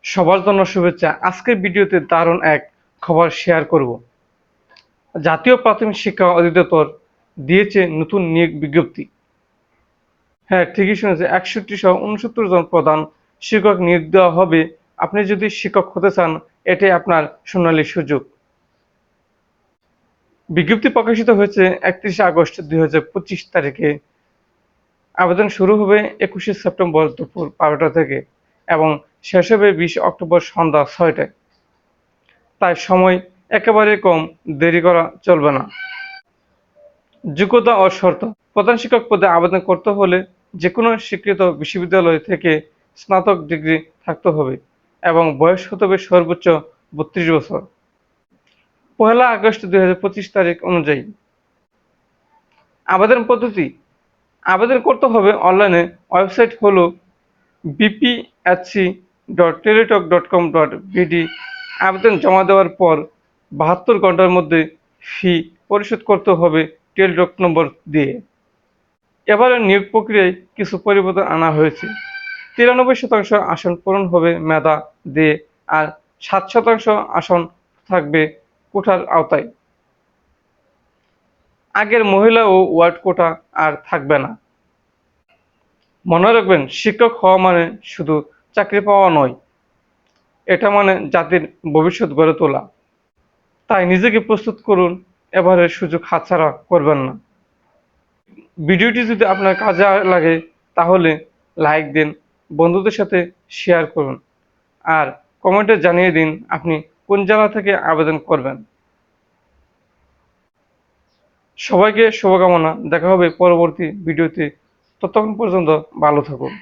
সবার জন্য শুভেচ্ছা। আজকের ভিডিওতে দারুণ এক খবর শেয়ার করব। জাতীয় প্রাথমিক শিক্ষা অধিদপ্তর দিয়েছে নতুন নিয়োগ বিজ্ঞপ্তি। হ্যাঁ, ঠিকই শুনেছে, 61 সহ 69 জন প্রধান শিক্ষক নিয়োগ দেওয়া হবে। আপনি যদি শিক্ষক হতে চান, এটাই আপনার সোনালী সুযোগ। বিজ্ঞপ্তি প্রকাশিত হয়েছে 31 আগস্ট 2025 তারিখে। আবেদন শুরু হবে 21 সেপ্টেম্বর দুপুর 12টা থেকে এবং শেষ হবে 20 অক্টোবর সন্ধ্যা 6টায়। তাই সময় একেবারে কম, দেরি করা চলবে না। যোগ্যতা ও শর্ত: প্রধান শিক্ষক পদে আবেদন করতে হলে যেকোনো স্বীকৃত বিশ্ববিদ্যালয় থেকে স্নাতক ডিগ্রি থাকতে হবে এবং বয়স হতে হবে সর্বোচ্চ 32 বছর। 1 আগস্ট 2025 তারিখ অনুযায়ী আবেদন পদ্ধতি: আবেদন করতে হবে অনলাইনে। ওয়েবসাইট হলো bphc.teletalk.com.bd। আবেদন জমা দেওয়ার পর 72 ঘন্টার মধ্যে ফি পরিশোধ করতে হবে টেলিটক নম্বর দিয়ে। এবারে নিয়োগ প্রক্রিয়ায় কিছু পরিবর্তন আনা হয়েছে। 93% আসন পূরণ হবে মেধা দিয়ে, আর 7% আসন থাকবে কোটার আওতায়। আগের মহিলা ও ওয়ার্ড কোটা আর থাকবে না। মনে রাখবেন, শিক্ষক হওয়া মানে শুধু চাকরি পাওয়া নয়, এটা মানে জাতির ভবিষ্যৎ গড়ে তোলা। তাই নিজেকে প্রস্তুত করুন, এবারের সুযোগ হাতছাড়া করবেন না। ভিডিওটি যদি আপনার কাজে লাগে তাহলে লাইক দিন, বন্ধুদের সাথে শেয়ার করুন, আর কমেন্টে জানিয়ে দিন আপনি কোন জেলা থেকে আবেদন করবেন। সবাইকে শুভকামনা। দেখা হবে পরবর্তী ভিডিওতে। ততক্ষণ পর্যন্ত ভালো থাকুন।